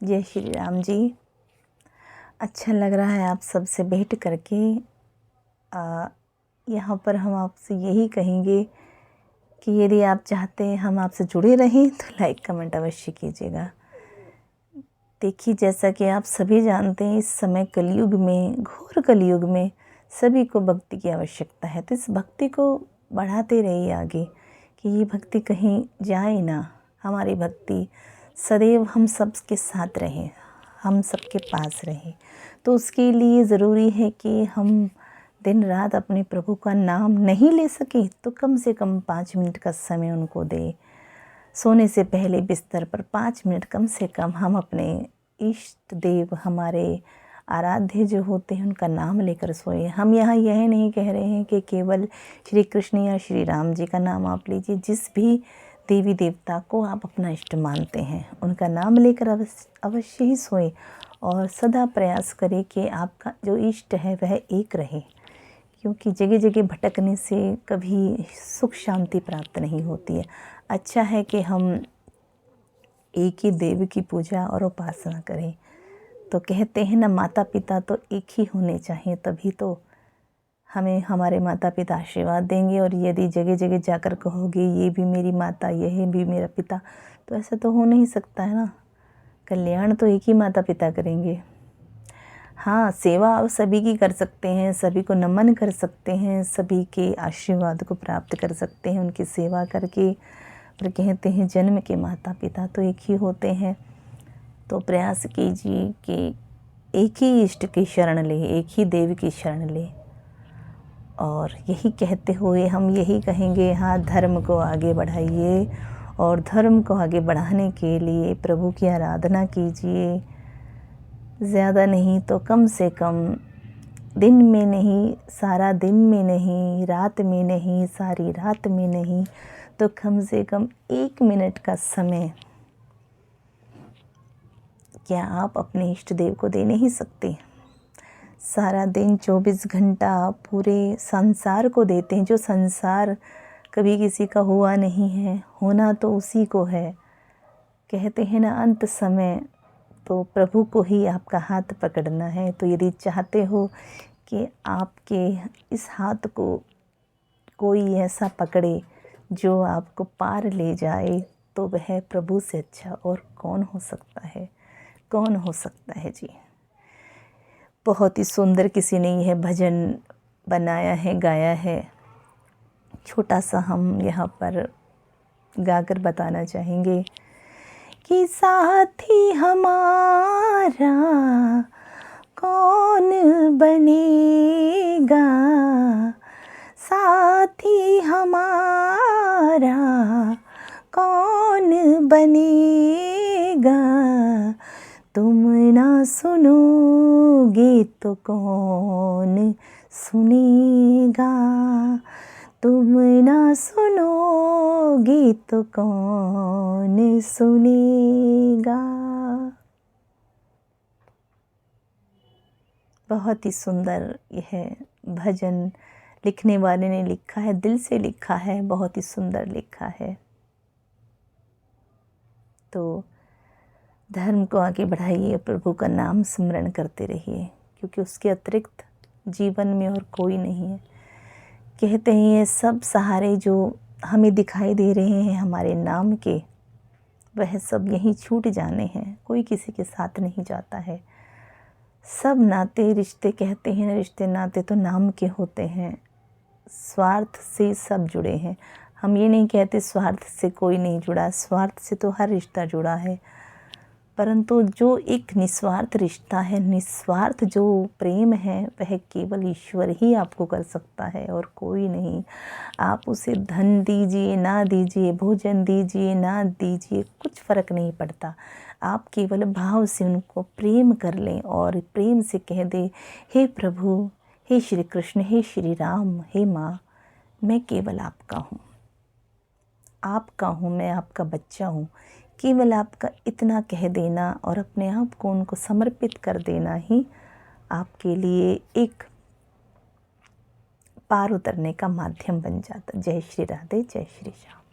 जय श्री राम जी। अच्छा लग रहा है आप सबसे भेंट करके। यहाँ पर हम आपसे यही कहेंगे कि यदि आप चाहते हैं हम आपसे जुड़े रहें तो लाइक कमेंट अवश्य कीजिएगा। देखिए, जैसा कि आप सभी जानते हैं, इस समय कलयुग में, घोर कलयुग में सभी को भक्ति की आवश्यकता है। तो इस भक्ति को बढ़ाते रहिए आगे, कि ये भक्ति कहीं जाए ना। हमारी भक्ति सदैव हम सबके साथ रहे, हम सबके पास रहे। तो उसके लिए ज़रूरी है कि हम दिन रात अपने प्रभु का नाम नहीं ले सके तो कम से कम 5 मिनट का समय उनको दें। सोने से पहले बिस्तर पर 5 मिनट कम से कम हम अपने इष्ट देव, हमारे आराध्य जो होते हैं, उनका नाम लेकर सोए। हम यहाँ यह नहीं कह रहे हैं कि केवल श्री कृष्ण या श्री राम जी का नाम आप लीजिए। जिस भी देवी देवता को आप अपना इष्ट मानते हैं, उनका नाम लेकर अवश्य ही सोएं और सदा प्रयास करें कि आपका जो इष्ट है वह एक रहे। क्योंकि जगह जगह भटकने से कभी सुख शांति प्राप्त नहीं होती है। अच्छा है कि हम एक ही देव की पूजा और उपासना करें। तो कहते हैं ना, माता पिता तो एक ही होने चाहिए, तभी तो हमें हमारे माता पिता आशीर्वाद देंगे। और यदि जगह जगह जाकर कहोगे ये भी मेरी माता, यह भी मेरा पिता, तो ऐसा तो हो नहीं सकता है ना। कल्याण तो एक ही माता पिता करेंगे। हाँ, सेवा आप सभी की कर सकते हैं, सभी को नमन कर सकते हैं, सभी के आशीर्वाद को प्राप्त कर सकते हैं उनकी सेवा करके। और कहते हैं जन्म के माता पिता तो एक ही होते हैं। तो प्रयास कीजिए कि एक ही इष्ट की शरण लें, एक ही देव की शरण लें। और यही कहते हुए हम यही कहेंगे, हाँ, धर्म को आगे बढ़ाइए और धर्म को आगे बढ़ाने के लिए प्रभु की आराधना कीजिए। ज़्यादा नहीं तो कम से कम दिन में नहीं, सारा दिन में नहीं, रात में नहीं, सारी रात में नहीं, तो कम से कम 1 मिनट का समय क्या आप अपने इष्ट देव को दे नहीं सकते? सारा दिन 24 घंटा पूरे संसार को देते हैं। जो संसार कभी किसी का हुआ नहीं है, होना तो उसी को है। कहते हैं ना, अंत समय तो प्रभु को ही आपका हाथ पकड़ना है। तो यदि चाहते हो कि आपके इस हाथ को कोई ऐसा पकड़े जो आपको पार ले जाए, तो वह प्रभु से अच्छा और कौन हो सकता है, कौन हो सकता है जी। बहुत ही सुंदर किसी ने यह भजन बनाया है, गाया है। छोटा सा हम यहाँ पर गाकर बताना चाहेंगे कि साथी हमारा कौन बनेगा, साथी हमारा कौन बनेगा, तुम ना सुनोगे तो कौन सुनेगा, तुम ना सुनोगे तो कौन सुनेगा। बहुत ही सुंदर यह भजन लिखने वाले ने लिखा है, दिल से लिखा है, बहुत ही सुंदर लिखा है। तो धर्म को आगे बढ़ाइए, प्रभु का नाम स्मरण करते रहिए, क्योंकि उसके अतिरिक्त जीवन में और कोई नहीं है। कहते हैं ये सब सहारे जो हमें दिखाई दे रहे हैं हमारे नाम के, वह सब यहीं छूट जाने हैं। कोई किसी के साथ नहीं जाता है। सब नाते रिश्ते, कहते हैं रिश्ते नाते तो नाम के होते हैं, स्वार्थ से सब जुड़े हैं। हम ये नहीं कहते स्वार्थ से कोई नहीं जुड़ा, स्वार्थ से तो हर रिश्ता जुड़ा है। परंतु जो एक निस्वार्थ रिश्ता है, निस्वार्थ जो प्रेम है, वह केवल ईश्वर ही आपको कर सकता है और कोई नहीं। आप उसे धन दीजिए ना दीजिए, भोजन दीजिए ना दीजिए, कुछ फ़र्क नहीं पड़ता। आप केवल भाव से उनको प्रेम कर लें और प्रेम से कह दें, हे प्रभु, हे श्री कृष्ण, हे श्री राम, हे माँ, मैं केवल आपका हूँ, आपका हूँ, मैं आपका बच्चा हूँ। केवल आपका इतना कह देना और अपने आप को उनको समर्पित कर देना ही आपके लिए एक पार उतरने का माध्यम बन जाता। जय श्री राधे, जय श्री श्याम।